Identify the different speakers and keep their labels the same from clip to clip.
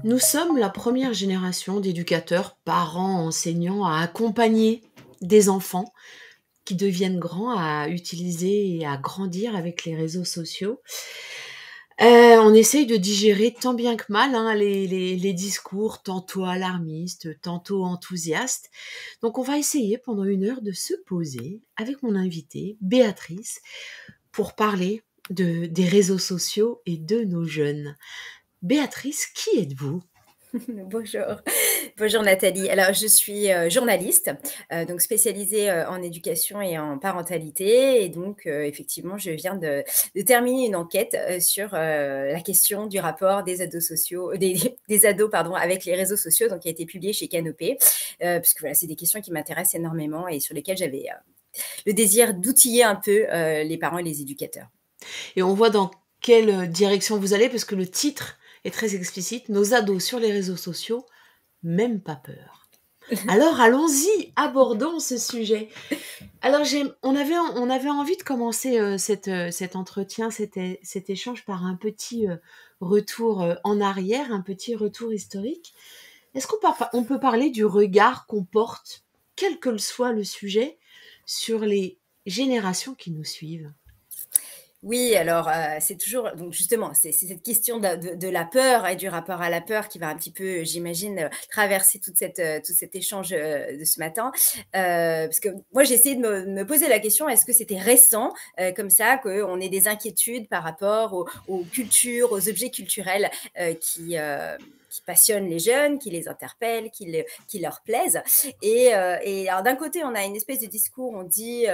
Speaker 1: Nous sommes la première génération d'éducateurs, parents, enseignants à accompagner des enfants qui deviennent grands à utiliser et à grandir avec les réseaux sociaux. On essaye de digérer tant bien que mal, hein, les discours tantôt alarmistes, tantôt enthousiastes. Donc on va essayer pendant 1 heure de se poser avec mon invitée, Béatrice, pour parler des réseaux sociaux et de nos jeunes. Béatrice, qui êtes-vous?
Speaker 2: Bonjour. Bonjour Nathalie. Alors je suis, journaliste, donc spécialisée, en éducation et en parentalité et donc effectivement je viens de terminer une enquête, sur, la question du rapport des ados sociaux des ados pardon, avec les réseaux sociaux, donc qui a été publiée chez Canopé. Puisque voilà, c'est des questions qui m'intéressent énormément et sur lesquelles j'avais, le désir d'outiller un peu, les parents et les éducateurs.
Speaker 1: Et on voit dans quelle direction vous allez, parce que le titre est très explicite. Nos ados sur les réseaux sociaux, même pas peur. Alors allons-y, abordons ce sujet. Alors on avait envie de commencer cet entretien, cet échange par un petit retour en arrière, un petit retour historique. Est-ce on peut parler du regard qu'on porte, quel que soit le sujet, sur les générations qui nous suivent?
Speaker 2: Oui, alors, c'est toujours donc justement, c'est cette question de la peur et du rapport à la peur qui va un petit peu, j'imagine, traverser tout cet échange, de ce matin. Parce que moi, j'ai essayé de me poser la question: «Est-ce que c'était récent, comme ça, qu'on ait des inquiétudes par rapport aux cultures, aux objets culturels, qui passionnent les jeunes, qui les interpellent, qui leur plaisent?» Et alors d'un côté, on a une espèce de discours, on dit,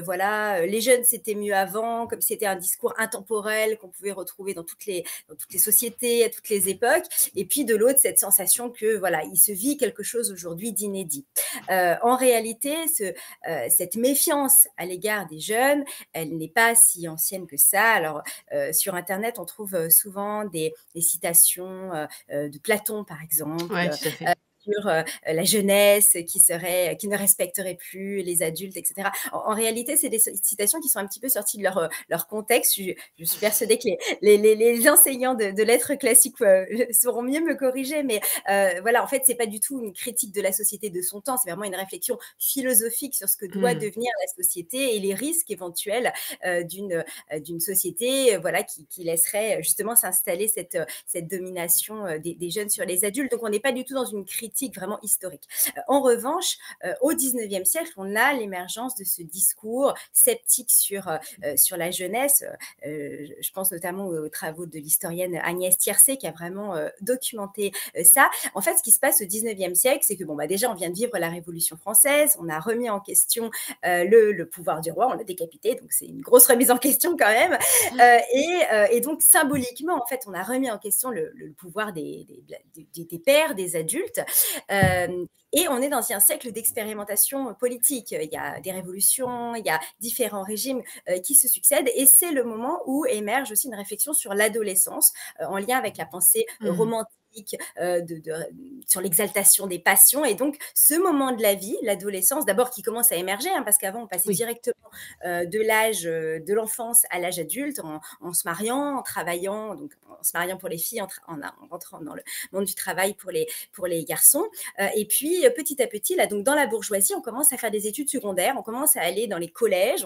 Speaker 2: voilà, les jeunes c'était mieux avant, comme si c'était un discours intemporel qu'on pouvait retrouver dans toutes les sociétés, à toutes les époques. Et puis de l'autre, cette sensation que voilà, il se vit quelque chose aujourd'hui d'inédit. En réalité, cette méfiance à l'égard des jeunes, elle n'est pas si ancienne que ça. Alors sur Internet, on trouve souvent des citations de Platon, par
Speaker 1: Ouais,
Speaker 2: exemple,
Speaker 1: tout à fait.
Speaker 2: sur la jeunesse qui ne respecterait plus les adultes, etc. En réalité, c'est des citations qui sont un petit peu sorties de leur contexte. Je suis persuadée que les enseignants de lettres classiques sauront mieux me corriger, mais voilà, en fait, c'est pas du tout une critique de la société de son temps, c'est vraiment une réflexion philosophique sur ce que doit
Speaker 1: Hmm.
Speaker 2: devenir la société et les risques éventuels d'une société voilà, qui laisserait justement s'installer cette domination des jeunes sur les adultes. Donc, on n'est pas du tout dans une critique vraiment historique. En revanche, au 19e siècle, on a l'émergence de ce discours sceptique sur la jeunesse. Je pense notamment aux travaux de l'historienne Agnès Tiercé qui a vraiment documenté ça. En fait, ce qui se passe au 19e siècle, c'est que bon, bah, déjà, on vient de vivre la Révolution française, on a remis en question le pouvoir du roi, on l'a décapité, donc c'est une grosse remise en question quand même. Et donc, symboliquement, en fait, on a remis en question le pouvoir des pères, des adultes. Et on est dans un siècle d'expérimentation politique. Il y a des révolutions, il y a différents régimes qui se succèdent. Et c'est le moment où émerge aussi une réflexion sur l'adolescence, en lien avec la pensée
Speaker 1: Hmm.
Speaker 2: romantique, sur l'exaltation des passions. Et donc, ce moment de la vie, l'adolescence, d'abord qui commence à émerger, hein, parce qu'avant, on passait
Speaker 1: Oui.
Speaker 2: directement de l'âge de l'enfance à l'âge adulte, en se mariant, en travaillant, donc en se mariant pour les filles, en rentrant dans le monde du travail pour les garçons. Et puis, petit à petit, là, donc dans la bourgeoisie, on commence à faire des études secondaires, on commence à aller dans les collèges,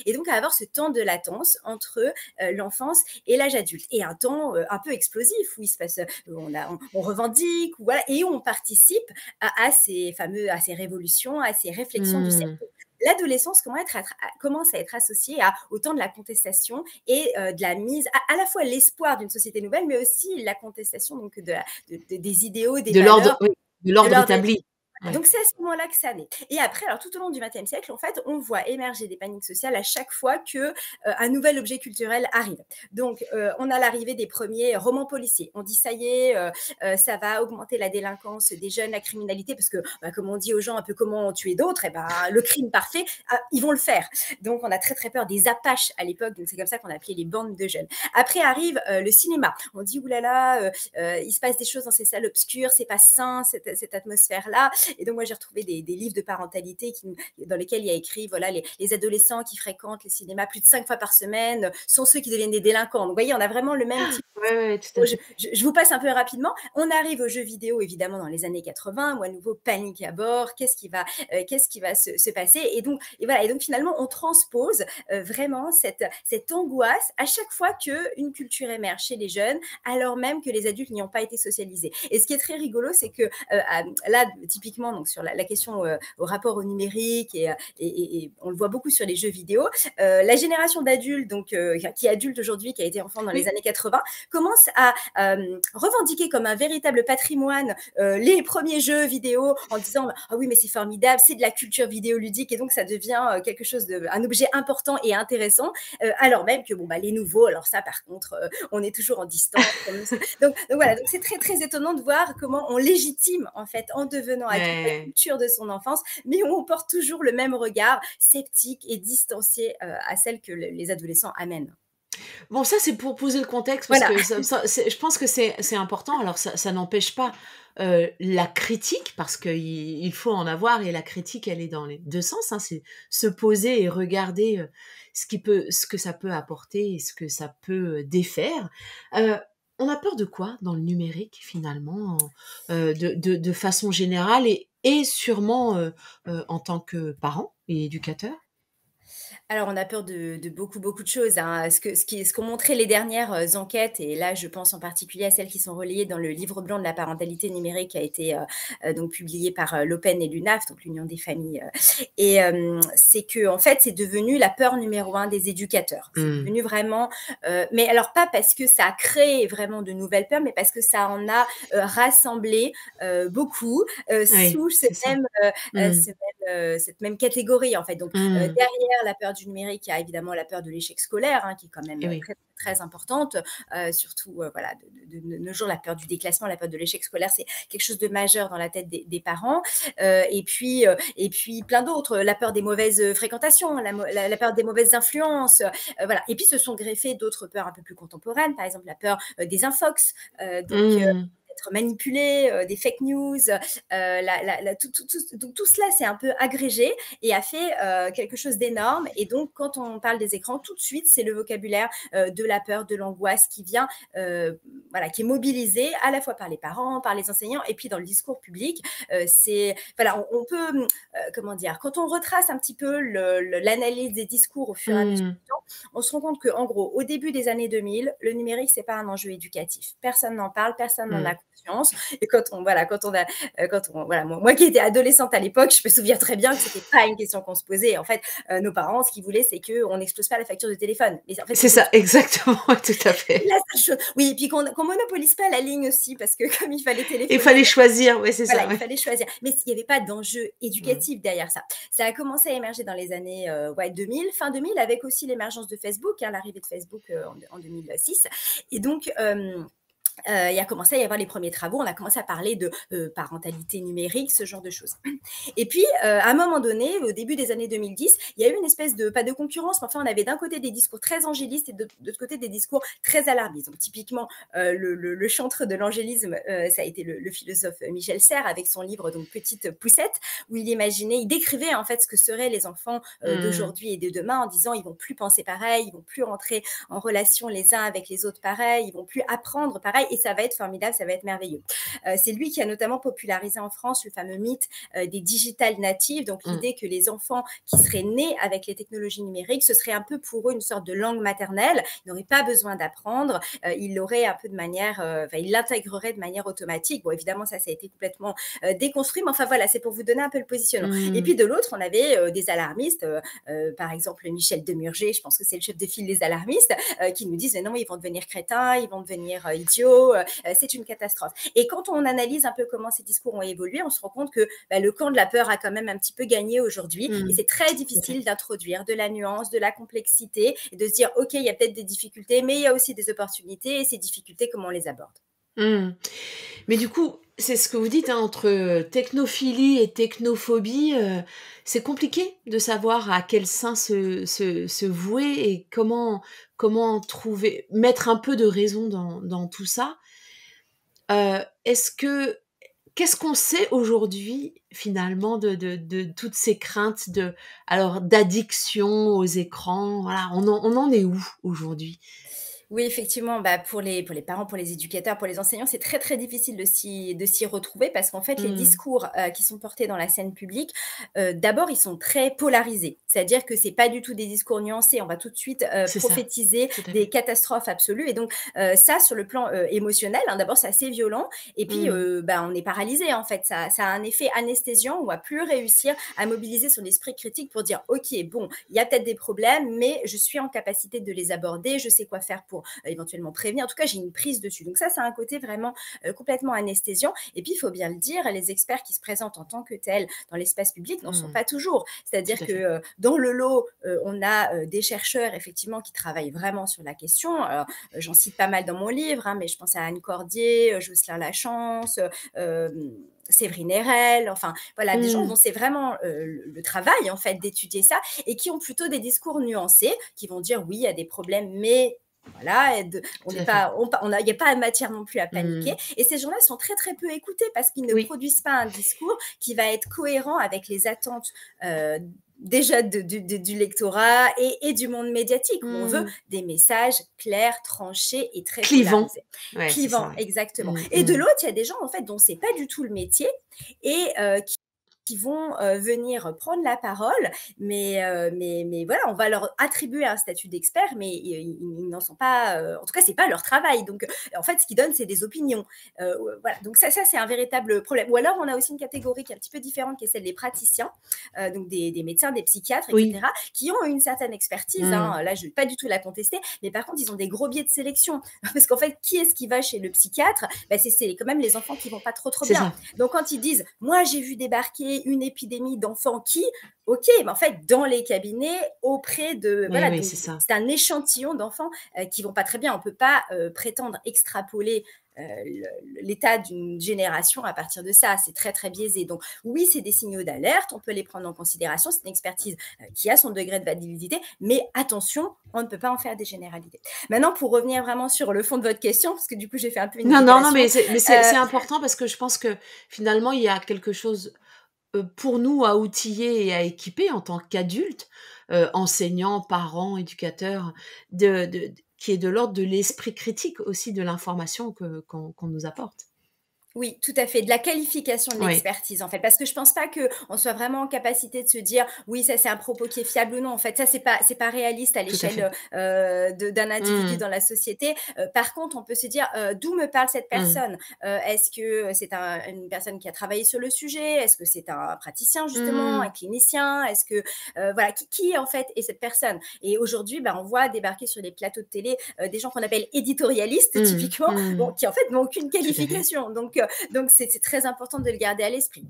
Speaker 2: et donc à avoir ce temps de latence entre l'enfance et l'âge adulte. Et un temps un peu explosif où il se passe, on revendique, voilà, et on participe à ces révolutions, à ces réflexions du siècle.
Speaker 1: Hmm.
Speaker 2: L'adolescence commence à être associée au temps de la contestation et de la mise, à la fois l'espoir d'une société nouvelle, mais aussi la contestation donc des idéaux, des
Speaker 1: De l'ordre,
Speaker 2: valeurs,
Speaker 1: oui, de
Speaker 2: de
Speaker 1: l'ordre
Speaker 2: l'ordre.
Speaker 1: établi. Ouais.
Speaker 2: Donc c'est à ce moment-là que ça naît. Et après, alors tout au long du XXe siècle, en fait, on voit émerger des paniques sociales à chaque fois que un nouvel objet culturel arrive. Donc on a l'arrivée des premiers romans policiers. On dit ça y est, ça va augmenter la délinquance des jeunes, la criminalité, parce que bah, comme on dit aux gens un peu comment tuer d'autres, et ben le crime parfait, ils vont le faire. Donc on a très très peur des apaches à l'époque. Donc c'est comme ça qu'on appelait les bandes de jeunes. Après arrive le cinéma. On dit oulala, il se passe des choses dans ces salles obscures, c'est pas sain cette atmosphère-là. Et donc moi j'ai retrouvé des livres de parentalité dans lesquels il y a écrit voilà les adolescents qui fréquentent les cinémas plus de 5 fois par semaine sont ceux qui deviennent des délinquants. Donc vous voyez, on a vraiment le même type.
Speaker 1: Ouais, ouais, tout à fait.
Speaker 2: Je vous passe un peu rapidement. On arrive aux jeux vidéo, évidemment, dans les années 80, où à nouveau, panique à bord, qu'est-ce qui va se passer et voilà. Et donc, finalement, on transpose vraiment cette angoisse à chaque fois qu'une culture émerge chez les jeunes, alors même que les adultes n'y ont pas été socialisés. Et ce qui est très rigolo, c'est que là, typiquement, donc, sur la question au rapport au numérique, et on le voit beaucoup sur les jeux vidéo, la génération d'adultes, donc, qui est adulte aujourd'hui, qui a été enfant dans les années 80, commence à revendiquer comme un véritable patrimoine les premiers jeux vidéo en disant ah oui mais c'est formidable, c'est de la culture vidéoludique et donc ça devient quelque chose un objet important et intéressant alors même que les nouveaux, alors ça par contre on est toujours en distance donc voilà, donc c'est très très étonnant de voir comment on légitime en fait en devenant adulte la culture de son enfance, mais on porte toujours le même regard sceptique et distancié à celle que les adolescents amènent.
Speaker 1: Bon, ça, c'est pour poser le contexte parce
Speaker 2: Voilà.
Speaker 1: que je pense que c'est important. Alors, ça n'empêche pas la critique parce qu'il faut en avoir et la critique, elle est dans les deux sens. Hein, c'est se poser et regarder ce que ça peut apporter et ce que ça peut défaire. On a peur de quoi dans le numérique finalement, de façon générale et sûrement en tant que parent et éducateur?
Speaker 2: Alors, on a peur de beaucoup, beaucoup de choses, hein. Ce qu'ont montré les dernières enquêtes, et là, je pense en particulier à celles qui sont relayées dans le livre blanc de la parentalité numérique qui a été donc publié par l'Open et l'UNAF, donc l'Union des familles. C'est que, en fait, c'est devenu la peur numéro un des éducateurs. C'est devenu vraiment, mais alors pas parce que ça a créé vraiment de nouvelles peurs, mais parce que ça en a rassemblé beaucoup
Speaker 1: Oui,
Speaker 2: sous
Speaker 1: c'est ça.
Speaker 2: cette même catégorie, en fait. Donc, derrière la peur du numérique, il y a évidemment la peur de l'échec scolaire, hein, qui est quand même
Speaker 1: Et oui.
Speaker 2: très, très importante. Surtout, voilà, de nos jours, la peur du déclassement, la peur de l'échec scolaire, c'est quelque chose de majeur dans la tête des parents. Et puis, plein d'autres. La peur des mauvaises fréquentations, la peur des mauvaises influences. Voilà. Et puis, se sont greffées d'autres peurs un peu plus contemporaines, par exemple la peur des infox. D'être manipulé, des fake news, donc tout cela s'est un peu agrégé et a fait quelque chose d'énorme. Et donc, quand on parle des écrans, tout de suite, c'est le vocabulaire de la peur, de l'angoisse qui vient, voilà, qui est mobilisé à la fois par les parents, par les enseignants, et puis dans le discours public. Voilà, on peut, comment dire, quand on retrace un petit peu l'analyse des discours au fur et à mesure du temps, on se rend compte que, en gros, au début des années 2000, le numérique, c'est pas un enjeu éducatif. Personne n'en parle, personne n'en a conscience. Et moi qui étais adolescente à l'époque, je me souviens très bien que c'était pas une question qu'on se posait. En fait, nos parents, ce qu'ils voulaient, c'est qu'on n'explose pas la facture de téléphone. Mais en fait,
Speaker 1: C'est ça, exactement, tout à fait.
Speaker 2: la seule chose. Oui, et puis qu'on monopolise pas la ligne aussi, parce que comme il fallait
Speaker 1: Il
Speaker 2: téléphoner,
Speaker 1: fallait choisir, oui, c'est
Speaker 2: voilà,
Speaker 1: ça,
Speaker 2: il
Speaker 1: ouais.
Speaker 2: fallait choisir. Mais il n'y avait pas d'enjeu éducatif derrière ça. Ça a commencé à émerger dans les années 2000, fin 2000, avec aussi l'émergence de Facebook, hein, l'arrivée de Facebook en 2006. Et donc, il a commencé à y avoir les premiers travaux, on a commencé à parler de parentalité numérique, ce genre de choses. Et puis, à un moment donné, au début des années 2010, il y a eu une espèce de, pas de concurrence, mais enfin, on avait d'un côté des discours très angélistes et de l'autre côté des discours très alarmistes. Donc, typiquement, le chantre de l'angélisme, ça a été le philosophe Michel Serres, avec son livre donc Petite Poussette, où il décrivait en fait ce que seraient les enfants d'aujourd'hui et de demain, en disant ils vont plus penser pareil, ils vont plus rentrer en relation les uns avec les autres pareil, ils vont plus apprendre pareil, et ça va être formidable, ça va être merveilleux. C'est lui qui a notamment popularisé en France le fameux mythe des digital natives, donc l'idée que les enfants qui seraient nés avec les technologies numériques, ce serait un peu pour eux une sorte de langue maternelle, ils n'auraient pas besoin d'apprendre, ils l'auraient un peu de manière, ils l'intégreraient de manière automatique. Bon, évidemment, ça a été complètement déconstruit, mais enfin voilà, c'est pour vous donner un peu le positionnement. Et puis de l'autre, on avait des alarmistes, par exemple Michel Demurger, je pense que c'est le chef de file des alarmistes, qui nous disent non, ils vont devenir crétins, ils vont devenir idiots, c'est une catastrophe. Et quand on analyse un peu comment ces discours ont évolué, on se rend compte que le camp de la peur a quand même un petit peu gagné aujourd'hui, et c'est très difficile d'introduire de la nuance, de la complexité, et de se dire ok, il y a peut-être des difficultés, mais il y a aussi des opportunités, et ces difficultés, comment on les aborde.
Speaker 1: Mais du coup, c'est ce que vous dites, hein, entre technophilie et technophobie, c'est compliqué de savoir à quel sein se vouer et comment mettre un peu de raison dans tout ça. Est-ce que Qu'est-ce qu'on sait aujourd'hui, finalement, de toutes ces craintes d'addiction aux écrans? Voilà, on en est où aujourd'hui?
Speaker 2: Oui, effectivement, bah, pour les parents, pour les éducateurs, pour les enseignants, c'est très, très difficile de s'y retrouver parce qu'en fait, les
Speaker 1: Mmh.
Speaker 2: discours, qui sont portés dans la scène publique, d'abord, ils sont très polarisés. C'est-à-dire que c'est pas du tout des discours nuancés. On va tout de suite,
Speaker 1: C'est ça,
Speaker 2: prophétiser
Speaker 1: tout à
Speaker 2: des
Speaker 1: fait.
Speaker 2: catastrophes absolues et donc ça, sur le plan, émotionnel, hein, d'abord, c'est assez violent et puis,
Speaker 1: Mmh.
Speaker 2: bah, on est paralysé, en fait. Ça a un effet anesthésiant. On va plus réussir à mobiliser son esprit critique pour dire: «OK, bon, il y a peut-être des problèmes, mais je suis en capacité de les aborder. Je sais quoi faire pour éventuellement prévenir. En tout cas, j'ai une prise dessus. Donc ça, c'est un côté vraiment complètement anesthésiant. Et puis, il faut bien le dire, les experts qui se présentent en tant que tels dans l'espace public n'en sont
Speaker 1: Mmh.
Speaker 2: pas toujours.
Speaker 1: Tout
Speaker 2: C'est-à-dire
Speaker 1: à
Speaker 2: que
Speaker 1: fait.
Speaker 2: dans le lot, on a des chercheurs effectivement qui travaillent vraiment sur la question. Alors, j'en cite pas mal dans mon livre, hein, mais je pense à Anne Cordier, Jocelyn Lachance, euh, Séverine Erel, enfin voilà, des gens
Speaker 1: Mmh.
Speaker 2: dont c'est vraiment le travail en fait d'étudier ça et qui ont plutôt des discours nuancés, qui vont dire oui, il y a des problèmes, mais voilà, on
Speaker 1: Tout
Speaker 2: n'est
Speaker 1: à fait.
Speaker 2: pas, il n'y a pas de matière non plus à paniquer.
Speaker 1: Mmh.
Speaker 2: Et ces gens-là sont très très peu écoutés parce qu'ils ne
Speaker 1: Oui,
Speaker 2: produisent pas un discours qui va être cohérent avec les attentes déjà du lectorat et du monde médiatique où on veut
Speaker 1: mmh.
Speaker 2: des messages clairs, tranchés et très
Speaker 1: Clivant.
Speaker 2: polarisés.
Speaker 1: Ouais, c'est ça,
Speaker 2: Clivants,
Speaker 1: ouais.
Speaker 2: exactement.
Speaker 1: Mmh,
Speaker 2: Et de
Speaker 1: mmh.
Speaker 2: l'autre, il y a des gens en fait dont c'est pas du tout le métier et qui vont venir prendre la parole, mais voilà, on va leur attribuer un statut d'expert, mais ils n'en sont pas, en tout cas, c'est pas leur travail. Donc, en fait, ce qu'ils donnent, c'est des opinions. Voilà, donc ça c'est un véritable problème. Ou alors, on a aussi une catégorie qui est un petit peu différente, qui est celle des praticiens, donc des médecins, des psychiatres,
Speaker 1: Oui.
Speaker 2: etc., qui ont une certaine expertise.
Speaker 1: Mmh.
Speaker 2: Hein. Là, je ne vais pas du tout la contester, mais par contre, ils ont des gros biais de sélection. Parce qu'en fait, qui est-ce qui va chez le psychiatre? Bah, c'est quand même les enfants qui vont pas trop trop
Speaker 1: C'est
Speaker 2: bien.
Speaker 1: ça.
Speaker 2: Donc, quand ils disent, moi, j'ai vu débarquer une épidémie d'enfants qui, ok, mais en fait, dans les cabinets, auprès de,
Speaker 1: Oui,
Speaker 2: voilà,
Speaker 1: oui,
Speaker 2: donc
Speaker 1: c'est ça.
Speaker 2: c'est un échantillon d'enfants qui vont pas très bien. On peut pas prétendre extrapoler l'état d'une génération à partir de ça. C'est très, très biaisé. Donc, oui, c'est des signaux d'alerte. On peut les prendre en considération. C'est une expertise qui a son degré de validité. Mais attention, on ne peut pas en faire des généralités. Maintenant, pour revenir vraiment sur le fond de votre question, parce que du coup, j'ai fait un peu une
Speaker 1: Non, non, non,
Speaker 2: digression.
Speaker 1: mais c'est important parce que je pense que finalement, il y a quelque chose, pour nous à outiller et à équiper en tant qu'adultes, enseignants, parents, éducateurs, qui est de l'ordre de l'esprit critique aussi de l'information qu'on nous apporte.
Speaker 2: Oui, tout à fait, de la qualification de
Speaker 1: Oui,
Speaker 2: l'expertise, en fait, parce que je pense pas qu'on soit vraiment en capacité de se dire: «Oui, ça, c'est un propos qui est fiable ou non». En fait, ça, c'est pas réaliste à
Speaker 1: tout à fait.
Speaker 2: l'échelle, de d'un individu
Speaker 1: Mmh,
Speaker 2: dans la société. Par contre, on peut se dire: «D'où me parle cette
Speaker 1: mmh,
Speaker 2: personne? Est-ce que c'est une personne qui a travaillé sur le sujet? Est-ce que c'est un praticien, justement,
Speaker 1: mmh,
Speaker 2: un clinicien? Est-ce que» voilà, qui, en fait, est cette personne? Et aujourd'hui, bah, on voit débarquer sur les plateaux de télé, des gens qu'on appelle éditorialistes,
Speaker 1: mmh,
Speaker 2: typiquement, bon,
Speaker 1: mmh.
Speaker 2: qui, en fait, n'ont aucune
Speaker 1: Tout à fait.
Speaker 2: qualification. Donc c'est très important de le garder à l'esprit.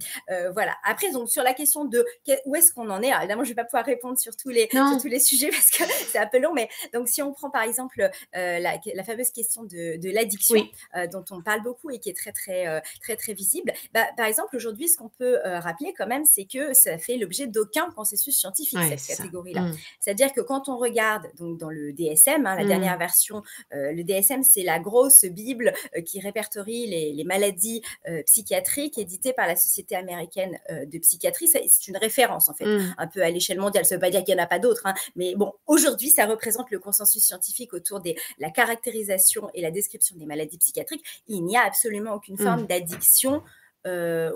Speaker 2: Voilà. Après, donc sur la question de où est-ce qu'on en est, alors évidemment, je ne vais pas pouvoir répondre sur
Speaker 1: Non.
Speaker 2: tous les sujets parce que c'est un peu long, mais donc si on prend par exemple la fameuse question de l'addiction,
Speaker 1: Oui.
Speaker 2: dont on parle beaucoup et qui est très, très, très, très visible, bah, par exemple, aujourd'hui, ce qu'on peut rappeler quand même, c'est que ça fait l'objet d'aucun consensus scientifique,
Speaker 1: Ouais,
Speaker 2: cette
Speaker 1: c'est ça.
Speaker 2: catégorie-là.
Speaker 1: Mmh.
Speaker 2: C'est-à-dire que quand on regarde donc, dans le DSM, hein, la dernière
Speaker 1: Mmh.
Speaker 2: version, le DSM, c'est la grosse Bible qui répertorie les maladies psychiatrique édité par la Société américaine de psychiatrie. C'est une référence, en fait,
Speaker 1: Mmh.
Speaker 2: un peu à l'échelle mondiale. Ça ne veut pas dire qu'il n'y en a pas d'autres, hein, mais bon, aujourd'hui, ça représente le consensus scientifique autour de la caractérisation et la description des maladies psychiatriques. Il n'y a absolument aucune
Speaker 1: Mmh.
Speaker 2: forme d'addiction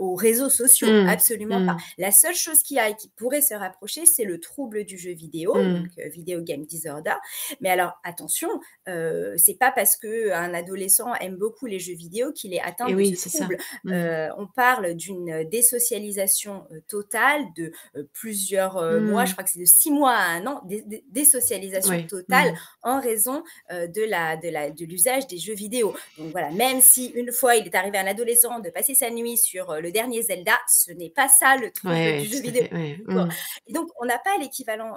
Speaker 2: aux réseaux sociaux,
Speaker 1: Mmh.
Speaker 2: absolument pas.
Speaker 1: Mmh.
Speaker 2: La seule chose qui a et qui pourrait se rapprocher, c'est le trouble du jeu vidéo, donc
Speaker 1: Mmh.
Speaker 2: video game disorder. Mais alors attention, c'est pas parce que un adolescent aime beaucoup les jeux vidéo qu'il est atteint
Speaker 1: Et
Speaker 2: de
Speaker 1: oui,
Speaker 2: ce
Speaker 1: c'est ça.
Speaker 2: trouble.
Speaker 1: Mmh.
Speaker 2: On parle d'une désocialisation totale de plusieurs mois, je
Speaker 1: Mmh.
Speaker 2: crois que c'est de 6 mois à un an, désocialisation
Speaker 1: Ouais.
Speaker 2: totale
Speaker 1: Mmh.
Speaker 2: en raison de l'usage des jeux vidéo. Donc voilà, même si une fois il est arrivé à un adolescent de passer sa nuit sur le dernier Zelda, ce n'est pas ça le
Speaker 1: Ouais,
Speaker 2: trouble
Speaker 1: ouais,
Speaker 2: du jeu
Speaker 1: tout à
Speaker 2: vidéo.
Speaker 1: fait, ouais. Mmh.
Speaker 2: Et donc, on n'a pas l'équivalent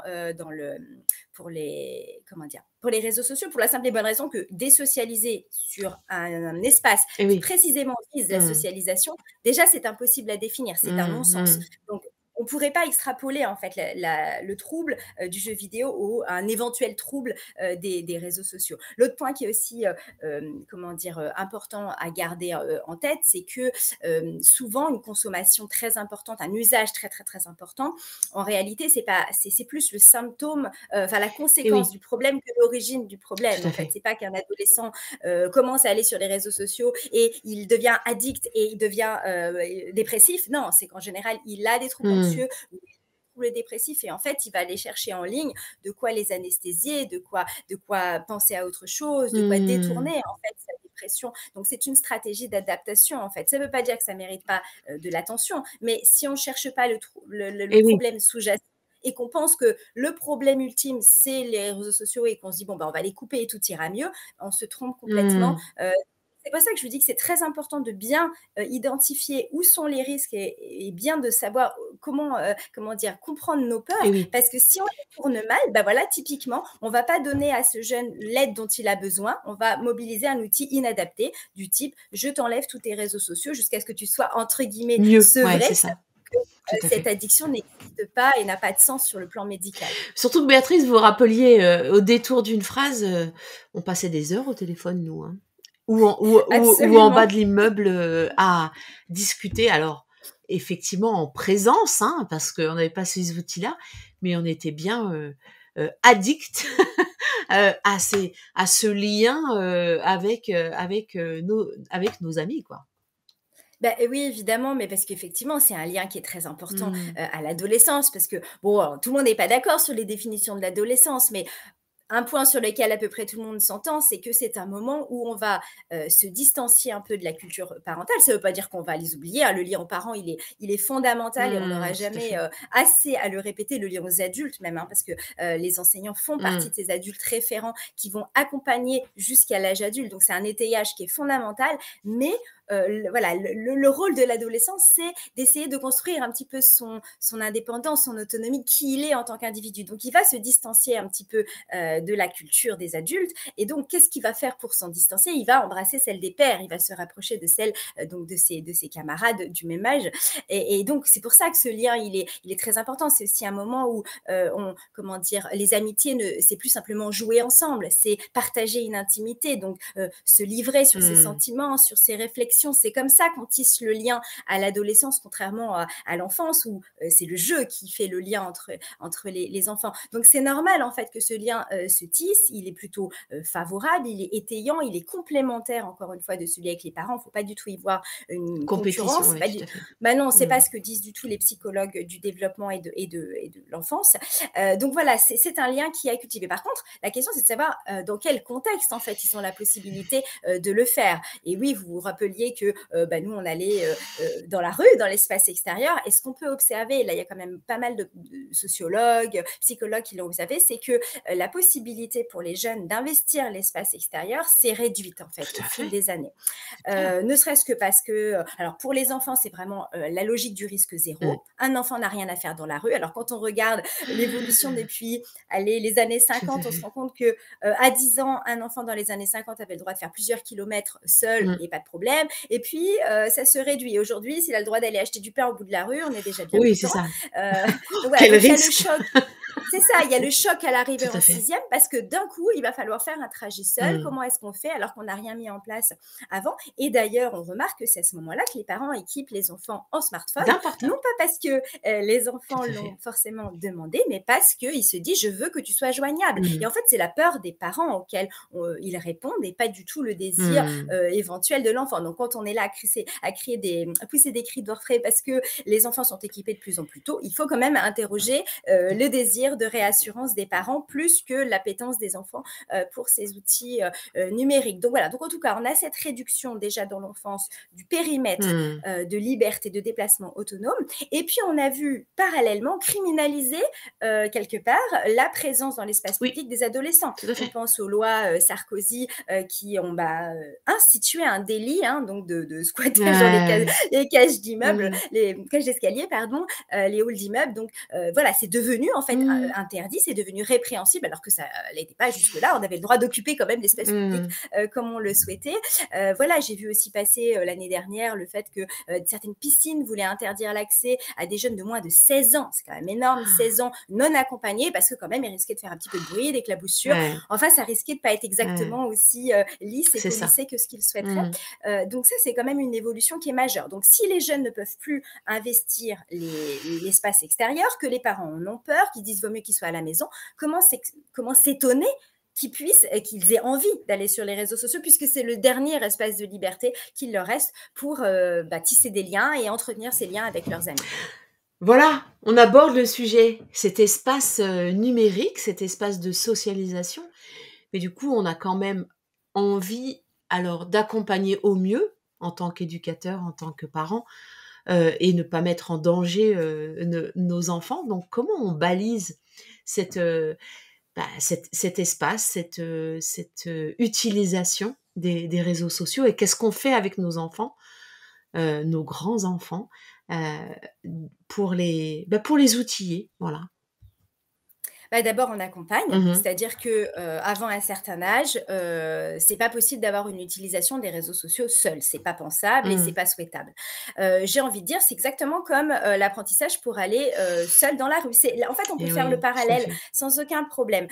Speaker 2: pour les, comment dire, pour les réseaux sociaux, pour la simple et bonne raison que désocialiser sur un espace
Speaker 1: Et
Speaker 2: qui
Speaker 1: oui.
Speaker 2: précisément vise la
Speaker 1: Mmh.
Speaker 2: socialisation, déjà, c'est impossible à définir, c'est un
Speaker 1: Mmh.
Speaker 2: non-sens.
Speaker 1: Mmh.
Speaker 2: Donc, on on pourrait pas extrapoler en fait le trouble du jeu vidéo à un éventuel trouble des réseaux sociaux. L'autre point qui est aussi comment dire important à garder en tête, c'est que souvent une consommation très importante, un usage très très très important, en réalité c'est plus le symptôme, enfin la
Speaker 1: Et
Speaker 2: conséquence
Speaker 1: oui,
Speaker 2: du problème que l'origine du
Speaker 1: tout
Speaker 2: problème.
Speaker 1: à
Speaker 2: En fait,
Speaker 1: fait.
Speaker 2: c'est pas qu'un adolescent commence à aller sur les réseaux sociaux et il devient addict et il devient dépressif. Non, c'est qu'en général, il a des troubles
Speaker 1: Mmh.
Speaker 2: anxieux ou des troubles dépressifs et en fait, il va aller chercher en ligne de quoi les anesthésier, de quoi penser à autre chose, de quoi
Speaker 1: Mmh.
Speaker 2: détourner en fait sa dépression. Donc c'est une stratégie d'adaptation en fait. Ça ne veut pas dire que ça mérite pas de l'attention, mais si on ne cherche pas le
Speaker 1: Et oui.
Speaker 2: problème sous-jacent et qu'on pense que le problème ultime, c'est les réseaux sociaux et qu'on se dit, bon, ben, on va les couper et tout ira mieux, on se trompe complètement.
Speaker 1: Mmh.
Speaker 2: C'est pour ça que je vous dis que c'est très important de bien identifier où sont les risques et bien de savoir comment dire, comprendre nos
Speaker 1: Et
Speaker 2: peurs.
Speaker 1: oui.
Speaker 2: Parce que si on les tourne mal, ben voilà, typiquement, on ne va pas donner à ce jeune l'aide dont il a besoin. On va mobiliser un outil inadapté du type je t'enlève tous tes réseaux sociaux jusqu'à ce que tu sois entre guillemets
Speaker 1: Mieux, ouais,
Speaker 2: sevré.
Speaker 1: c'est
Speaker 2: Ça,
Speaker 1: ça, tout à
Speaker 2: cette
Speaker 1: fait.
Speaker 2: addiction n'existe pas et n'a pas de sens sur le plan médical.
Speaker 1: Surtout que Béatrice, vous vous rappeliez, au détour d'une phrase, on passait des heures au téléphone nous, hein. Ou en bas
Speaker 2: Absolument.
Speaker 1: de l'immeuble, à discuter. Alors effectivement en présence, hein, parce qu'on n'avait pas ces outils-là, mais on était bien, addicts, à ce lien, avec nos amis, quoi.
Speaker 2: Bah, oui, évidemment, mais parce qu'effectivement, c'est un lien qui est très important,
Speaker 1: Mmh.
Speaker 2: à l'adolescence parce que bon, tout le monde n'est pas d'accord sur les définitions de l'adolescence, mais un point sur lequel à peu près tout le monde s'entend, c'est que c'est un moment où on va se distancier un peu de la culture parentale. Ça ne veut pas dire qu'on va les oublier, hein. Le lien aux parents, il est fondamental et on n'aura
Speaker 1: Mmh, tout à
Speaker 2: jamais
Speaker 1: fait.
Speaker 2: assez à le répéter, le lien aux adultes même, hein, parce que les enseignants font
Speaker 1: Mmh.
Speaker 2: partie de ces adultes référents qui vont accompagner jusqu'à l'âge adulte. Donc c'est un étayage qui est fondamental, mais voilà, le rôle de l'adolescence, c'est d'essayer de construire un petit peu son indépendance, son autonomie, qui il est en tant qu'individu. Donc il va se distancier un petit peu de la culture des adultes. Et donc, qu'est-ce qu'il va faire pour s'en distancier? Il va embrasser celle des pairs, il va se rapprocher de celle donc de ses camarades du même âge. Et donc, c'est pour ça que ce lien, il est très important. C'est aussi un moment où comment dire, les amitiés, c'est plus simplement jouer ensemble, c'est partager une intimité, donc se livrer sur ses
Speaker 1: Mmh.
Speaker 2: sentiments, sur ses réflexions. C'est comme ça qu'on tisse le lien à l'adolescence, contrairement à l'enfance où c'est le jeu qui fait le lien entre les enfants. Donc c'est normal en fait que ce lien se tisse, il est plutôt favorable, il est étayant, il est complémentaire encore une fois de celui avec les parents. Il ne faut pas du tout y voir une
Speaker 1: Compétition,
Speaker 2: concurrence.
Speaker 1: oui, tout à fait.
Speaker 2: Bah non, c'est
Speaker 1: Mmh.
Speaker 2: pas ce que disent du tout les psychologues du développement et de l'enfance. Donc voilà, c'est un lien qui est à cultiver. Par contre, la question c'est de savoir dans quel contexte en fait ils ont la possibilité de le faire. Et oui, vous vous rappeliez que bah, nous on allait dans la rue, dans l'espace extérieur. Et ce qu'on peut observer, là il y a quand même pas mal de sociologues, psychologues qui l'ont observé, c'est que la possibilité pour les jeunes d'investir l'espace extérieur s'est réduite en fait
Speaker 1: Tout
Speaker 2: au
Speaker 1: à
Speaker 2: fil
Speaker 1: fait,
Speaker 2: des années.
Speaker 1: c'est clair.
Speaker 2: Ne serait-ce que parce que, alors pour les enfants, c'est vraiment la logique du risque
Speaker 1: Mmh.
Speaker 2: zéro. Un enfant n'a rien à faire dans la rue. Alors quand on regarde l'évolution depuis allez, les années
Speaker 1: Tout à
Speaker 2: 50, on se
Speaker 1: fait.
Speaker 2: rend compte que à 10 ans, un enfant dans les années 50 avait le droit de faire plusieurs kilomètres seul
Speaker 1: Mmh.
Speaker 2: et pas de problème. Et puis ça se réduit. Aujourd'hui, s'il a le droit d'aller acheter du pain au bout de la rue, on est déjà bien
Speaker 1: Oui, c'est
Speaker 2: content.
Speaker 1: ça.
Speaker 2: Euh, donc voilà,
Speaker 1: Quel
Speaker 2: donc il y a le
Speaker 1: risque!
Speaker 2: choc. C'est ça, il y a le choc à l'arrivée
Speaker 1: Tout
Speaker 2: en
Speaker 1: à fait.
Speaker 2: sixième parce que d'un coup, il va falloir faire un trajet seul.
Speaker 1: Mmh.
Speaker 2: Comment est-ce qu'on fait alors qu'on n'a rien mis en place avant? Et d'ailleurs, on remarque que c'est à ce moment-là que les parents équipent les enfants en smartphone,
Speaker 1: D'important.
Speaker 2: non pas parce que les
Speaker 1: Tout
Speaker 2: enfants
Speaker 1: à
Speaker 2: l'ont
Speaker 1: fait.
Speaker 2: forcément demandé, mais parce qu'ils se disent je veux que tu sois joignable.
Speaker 1: Mmh.
Speaker 2: Et en fait, c'est la peur des parents auxquels ils répondent et pas du tout le désir
Speaker 1: Mmh.
Speaker 2: éventuel de l'enfant. Donc quand on est là à pousser des cris d'orfraie parce que les enfants sont équipés de plus en plus tôt, il faut quand même interroger le désir de réassurance des parents plus que l'appétence des enfants pour ces outils numériques. Donc voilà, donc en tout cas, on a cette réduction déjà dans l'enfance du périmètre
Speaker 1: Mmh.
Speaker 2: de liberté de déplacement autonome. Et puis on a vu parallèlement criminaliser quelque part la présence dans l'espace
Speaker 1: Oui,
Speaker 2: public des adolescents.
Speaker 1: tout à
Speaker 2: On
Speaker 1: fait.
Speaker 2: pense aux lois Sarkozy qui ont institué un délit hein, donc de squattage dans
Speaker 1: Ouais.
Speaker 2: les cages d'immeubles,
Speaker 1: Mmh.
Speaker 2: les cages d'escalier, pardon, les halls d'immeubles. Donc voilà, c'est devenu en fait
Speaker 1: Mmh.
Speaker 2: interdit, c'est devenu répréhensible, alors que ça l'était pas jusque-là. On avait le droit d'occuper quand même l'espace public
Speaker 1: Mmh.
Speaker 2: comme on le souhaitait. Voilà, j'ai vu aussi passer l'année dernière le fait que certaines piscines voulaient interdire l'accès à des jeunes de moins de 16 ans. C'est quand même énorme, 16 ans non accompagnés, parce que quand même, ils risquaient de faire un petit peu de bruit, d'éclaboussures.
Speaker 1: Ouais,
Speaker 2: Enfin, ça risquait de pas être
Speaker 1: ouais,
Speaker 2: exactement aussi lisse et
Speaker 1: c'est ça.
Speaker 2: policé que ce qu'ils souhaiteraient.
Speaker 1: Mmh.
Speaker 2: Donc ça, c'est quand même une évolution qui est majeure. Donc si les jeunes ne peuvent plus investir l'espace extérieur, que les parents en ont peur, qu'ils disent vaut mieux qu'ils soient à la maison, comment s'étonner qu'ils aient envie d'aller sur les réseaux sociaux, puisque c'est le dernier espace de liberté qu'il leur reste pour tisser des liens et entretenir ces liens avec leurs amis.
Speaker 1: Voilà, on aborde le sujet, cet espace, numérique, cet espace de socialisation, mais du coup, on a quand même envie, alors, d'accompagner au mieux, en tant qu'éducateur, en tant que parent, et ne pas mettre en danger, nos enfants. Donc comment on balise cette, cet espace, cette utilisation des réseaux sociaux et qu'est-ce qu'on fait avec nos enfants, nos grands-enfants, pour les outiller, voilà.
Speaker 2: Bah, d'abord, on accompagne,
Speaker 1: Mmh mh.
Speaker 2: c'est-à-dire que, avant un certain âge, c'est pas possible d'avoir une utilisation des réseaux sociaux seul. C'est pas pensable et c'est
Speaker 1: Mmh.
Speaker 2: pas souhaitable. J'ai envie de dire, c'est exactement comme, l'apprentissage pour aller, seul dans la rue. En fait, on peut
Speaker 1: Et
Speaker 2: faire le
Speaker 1: oui, tout à
Speaker 2: parallèle
Speaker 1: fait.
Speaker 2: sans aucun problème.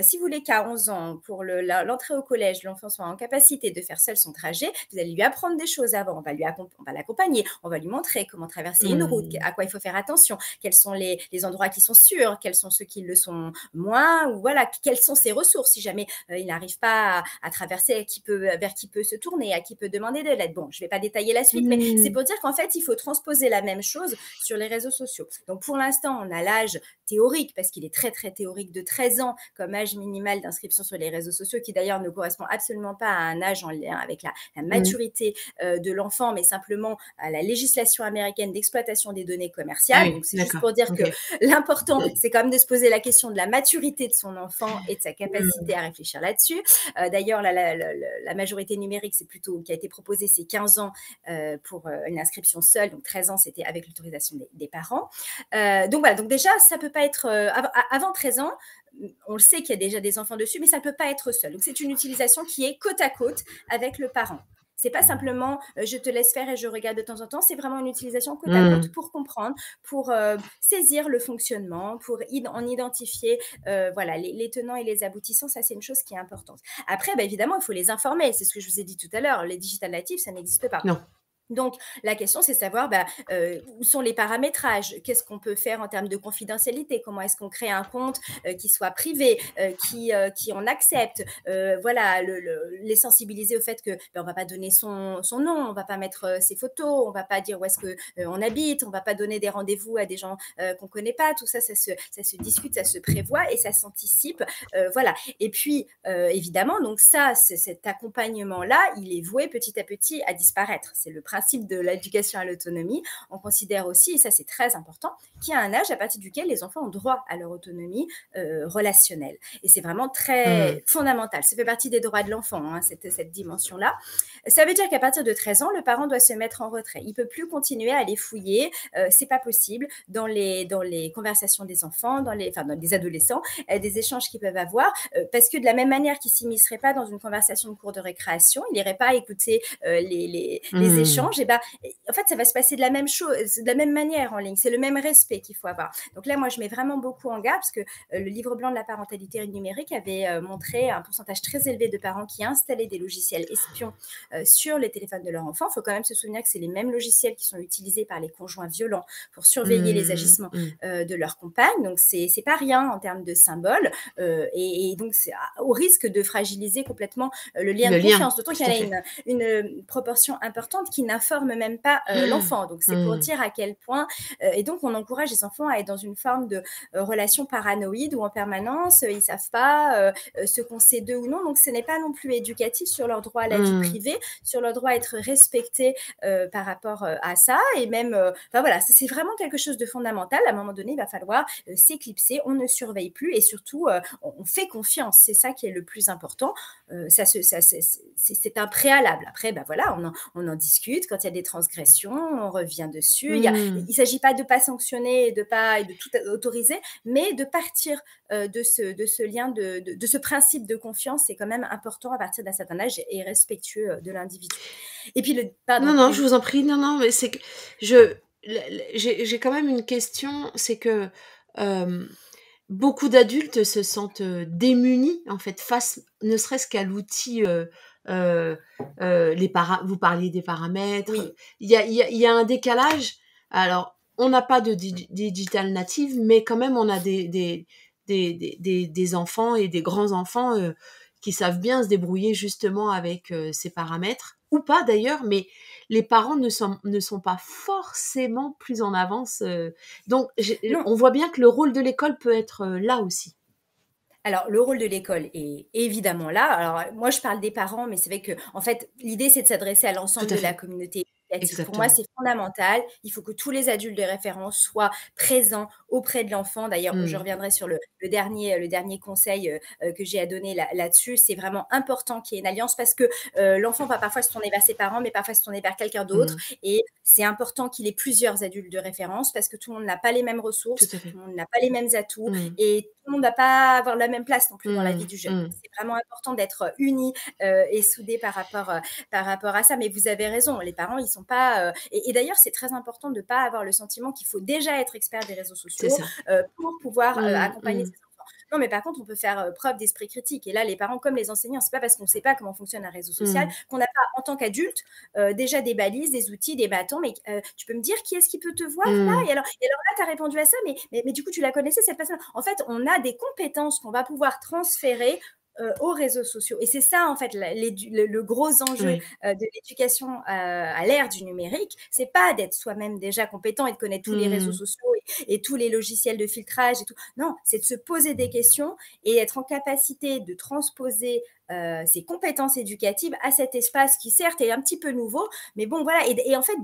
Speaker 2: Si vous voulez qu'à 11 ans, pour l'entrée au collège, l'enfant soit en capacité de faire seul son trajet, vous allez lui apprendre des choses avant. On va l'accompagner, on va lui montrer comment traverser une route,
Speaker 1: Mmh.
Speaker 2: à quoi il faut faire attention, quels sont les endroits qui sont sûrs, quels sont ceux qui le sont moins, ou voilà, quelles sont ses ressources si jamais il n'arrive pas à traverser, vers qui peut se tourner, à qui peut demander de l'aide. Bon, je ne vais pas détailler la suite, mais c'est
Speaker 1: Mmh.
Speaker 2: pour dire qu'en fait, il faut transposer la même chose sur les réseaux sociaux. Donc pour l'instant, on a l'âge théorique, parce qu'il est très très théorique, de 13 ans comme âge minimal d'inscription sur les réseaux sociaux, qui d'ailleurs ne correspond absolument pas à un âge en lien avec la
Speaker 1: Mmh.
Speaker 2: maturité de l'enfant, mais simplement à la législation américaine d'exploitation des données
Speaker 1: Ah
Speaker 2: commerciales.
Speaker 1: oui,
Speaker 2: Donc c'est juste
Speaker 1: d'accord.
Speaker 2: pour dire
Speaker 1: OK.
Speaker 2: que l'important, c'est quand même de se poser la question de la maturité de son enfant et de sa
Speaker 1: Mmh.
Speaker 2: capacité à réfléchir là-dessus. D'ailleurs, la majorité numérique, c'est plutôt qui a été proposée, c'est 15 ans pour une inscription seule. Donc 13 ans, c'était avec l'autorisation des parents. Donc voilà, donc déjà, ça peut pas être avant 13 ans. On le sait qu'il y a déjà des enfants dessus, mais ça ne peut pas être seul. Donc c'est une utilisation qui est côte à côte avec le parent. C'est pas simplement je te laisse faire et je regarde de temps en temps. C'est vraiment une utilisation côte à côte
Speaker 1: Mmh.
Speaker 2: pour comprendre, pour saisir le fonctionnement, pour en identifier voilà, les tenants et les aboutissants. Ça, c'est une chose qui est importante. Après, bah, évidemment, il faut les informer. C'est ce que je vous ai dit tout à l'heure. Les digital natives, ça n'existe pas.
Speaker 1: Non.
Speaker 2: Donc, la question, c'est savoir où sont les paramétrages, qu'est-ce qu'on peut faire en termes de confidentialité, comment est-ce qu'on crée un compte qui soit privé, qui en accepte, voilà, les sensibiliser au fait que on va pas donner son nom, on va pas mettre ses photos, on va pas dire où est-ce que on habite, on va pas donner des rendez-vous à des gens qu'on connaît pas, tout ça, ça se discute, ça se prévoit et ça s'anticipe, voilà. Et puis, évidemment, donc ça, cet accompagnement-là, il est voué petit à petit à disparaître. C'est le principe de l'éducation à l'autonomie. On considère aussi, et ça c'est très important, qu'il y a un âge à partir duquel les enfants ont droit à leur autonomie relationnelle. Et c'est vraiment
Speaker 1: Mmh.
Speaker 2: très fondamental. Ça fait partie des droits de l'enfant, hein, cette dimension-là. Ça veut dire qu'à partir de 13 ans, le parent doit se mettre en retrait. Il ne peut plus continuer à aller fouiller, c'est pas possible, dans les conversations des enfants, dans des adolescents, des échanges qu'ils peuvent avoir, parce que de la même manière qu'il ne s'immiscerait pas dans une conversation de cours de récréation, il n'irait pas écouter les
Speaker 1: Mmh.
Speaker 2: échanges, et ben, en fait, ça va se passer de la même chose, de la même manière en ligne. C'est le même respect qu'il faut avoir. Donc là, moi, je mets vraiment beaucoup en garde, parce que le livre blanc de la parentalité numérique avait montré un pourcentage très élevé de parents qui installaient des logiciels espions sur les téléphones de leur enfant. Il faut quand même se souvenir que c'est les mêmes logiciels qui sont utilisés par les conjoints violents pour surveiller les
Speaker 1: Mmh.
Speaker 2: agissements
Speaker 1: Mmh.
Speaker 2: de leur compagne. Donc, c'est pas rien en termes de symboles. Et donc, c'est au risque de fragiliser complètement le lien
Speaker 1: Le
Speaker 2: de
Speaker 1: lien,
Speaker 2: confiance. D'autant qu'il
Speaker 1: tout
Speaker 2: y
Speaker 1: à
Speaker 2: en
Speaker 1: fait.
Speaker 2: a une proportion importante qui n'informe même pas l'enfant. Donc, c'est pour
Speaker 1: Mmh.
Speaker 2: dire à quel point. Et donc, on encourage les enfants à être dans une forme de relation paranoïde où en permanence, ils ne savent pas ce qu'on sait d'eux ou non. Donc, ce n'est pas non plus éducatif sur leur droit à la vie
Speaker 1: Mmh.
Speaker 2: privée, sur leur droit à être respecté par rapport à ça. Et même, enfin voilà, c'est vraiment quelque chose de fondamental. À un moment donné, il va falloir s'éclipser, on ne surveille plus et surtout, on fait confiance. C'est ça qui est le plus important. C'est un préalable. Après, ben voilà, on en discute. discute quand il y a des transgressions, on revient dessus. Il
Speaker 1: Mmh.
Speaker 2: ne s'agit pas de pas sanctionner et de tout autoriser, mais de partir de ce lien, de ce principe de confiance. C'est quand même important à partir d'un certain âge et respectueux de l'individu. Et puis
Speaker 1: Non,
Speaker 2: pardon,
Speaker 1: non, je vous en prie. Non, non, mais c'est que je j'ai quand même une question, c'est que, hem, beaucoup d'adultes se sentent, démunis, en fait, face ne serait-ce qu'à l'outil, heu les para vous parliez des paramètres,
Speaker 2: oui,
Speaker 1: il y a un décalage. Alors, on n'a pas de digital native, mais quand même, on a des enfants et des grands-enfants, qui savent bien se débrouiller justement avec, ces paramètres, ou pas d'ailleurs, mais les parents ne sont pas forcément plus en avance, donc
Speaker 2: non.
Speaker 1: on voit bien que le rôle de l'école peut être, là aussi.
Speaker 2: Alors, le rôle de l'école est évidemment là. Alors, moi, je parle des parents, mais c'est vrai que, en fait, l'idée, c'est de s'adresser à
Speaker 1: Tout
Speaker 2: l'ensemble
Speaker 1: à
Speaker 2: de la
Speaker 1: fait,
Speaker 2: communauté éducative. Pour moi,
Speaker 1: exactement.
Speaker 2: c'est fondamental. Il faut que tous les adultes de référence soient présents auprès de l'enfant. D'ailleurs, je
Speaker 1: Mmh.
Speaker 2: reviendrai sur le dernier conseil que j'ai à donner là-dessus. C'est vraiment important qu'il y ait une alliance parce que l'enfant va parfois se tourner vers ses parents, mais parfois se tourner vers quelqu'un d'autre.
Speaker 1: Mmh.
Speaker 2: Et c'est important qu'il ait plusieurs adultes de référence parce que tout le monde n'a pas les mêmes
Speaker 1: Tout
Speaker 2: ressources,
Speaker 1: à fait.
Speaker 2: tout le monde n'a pas les mêmes atouts
Speaker 1: Mmh.
Speaker 2: et tout le monde ne va pas avoir la même place non plus dans la vie
Speaker 1: Mmh.
Speaker 2: du jeune.
Speaker 1: Mmh.
Speaker 2: C'est vraiment important d'être unis et soudés par rapport à ça. Mais vous avez raison, les parents, ils sont pas. Et d'ailleurs, c'est très important de ne pas avoir le sentiment qu'il faut déjà être expert des réseaux
Speaker 1: C'est
Speaker 2: sociaux
Speaker 1: ça.
Speaker 2: pour pouvoir
Speaker 1: Mmh.
Speaker 2: accompagner
Speaker 1: Mmh.
Speaker 2: ses enfants. Non, mais par contre, on peut faire preuve d'esprit critique. Et là, les parents, comme les enseignants, c'est pas parce qu'on ne sait pas comment fonctionne un réseau social
Speaker 1: Mmh.
Speaker 2: qu'on n'a pas, en tant qu'adulte, déjà des balises, des outils, des bâtons. Mais tu peux me dire qui est-ce qui peut te voir là
Speaker 1: Mmh.
Speaker 2: et alors là, tu as répondu à ça, mais du coup, tu la connaissais cette personne. En fait, on a des compétences qu'on va pouvoir transférer aux réseaux sociaux. Et c'est ça, en fait, le gros enjeu
Speaker 1: Oui.
Speaker 2: de l'éducation à l'ère du numérique. C'est pas d'être soi-même déjà compétent et de connaître tous les réseaux
Speaker 1: Mmh.
Speaker 2: sociaux et tous les logiciels de filtrage et tout. Non, c'est de se poser des questions et être en capacité de transposer ses compétences éducatives à cet espace qui certes est un petit peu nouveau, mais bon voilà, et en fait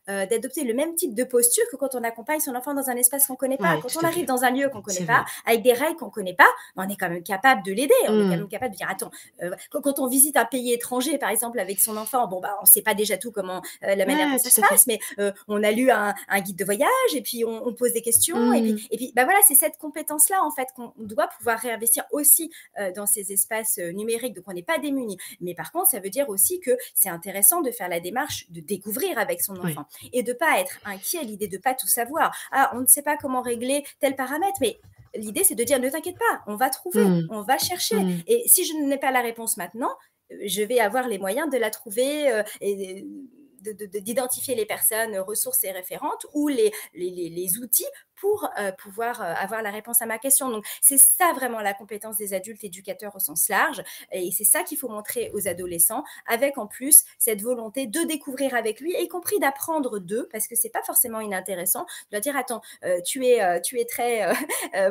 Speaker 2: d'adopter le même type de posture que quand on accompagne son enfant dans un espace qu'on ne connaît pas.
Speaker 1: Ouais,
Speaker 2: Quand
Speaker 1: tout
Speaker 2: on
Speaker 1: à
Speaker 2: arrive
Speaker 1: fait.
Speaker 2: dans un lieu qu'on ne connaît
Speaker 1: C'est
Speaker 2: pas,
Speaker 1: vrai.
Speaker 2: avec des règles qu'on ne connaît pas, on est quand même capable de l'aider. On est quand
Speaker 1: Mmh.
Speaker 2: même capable de dire attends, quand on visite un pays étranger par exemple avec son enfant, bon bah on ne sait pas déjà tout comment la manière dont
Speaker 1: Ouais,
Speaker 2: ça se
Speaker 1: tout à fait.
Speaker 2: passe, mais on a lu un guide de voyage et puis on pose des questions
Speaker 1: Mmh.
Speaker 2: et puis bah voilà, c'est cette compétence là en fait qu'on doit pouvoir réinvestir aussi dans ces espaces numériques. Donc on n'est pas démunis. Mais par contre, ça veut dire aussi que c'est intéressant de faire la démarche de découvrir avec son
Speaker 1: Oui.
Speaker 2: enfant et de pas être inquiet à l'idée de pas tout savoir. Ah, on ne sait pas comment régler tel paramètre, mais l'idée c'est de dire ne t'inquiète pas, on va trouver,
Speaker 1: Mmh.
Speaker 2: on va chercher.
Speaker 1: Mmh.
Speaker 2: Et si je n'ai pas la réponse maintenant, je vais avoir les moyens de la trouver et d'identifier les personnes ressources et référentes ou les outils pour pouvoir avoir la réponse à ma question. Donc, c'est ça vraiment la compétence des adultes éducateurs au sens large. Et c'est ça qu'il faut montrer aux adolescents, avec en plus cette volonté de découvrir avec lui, y compris d'apprendre d'eux, parce que c'est pas forcément inintéressant de leur dire attends, tu es très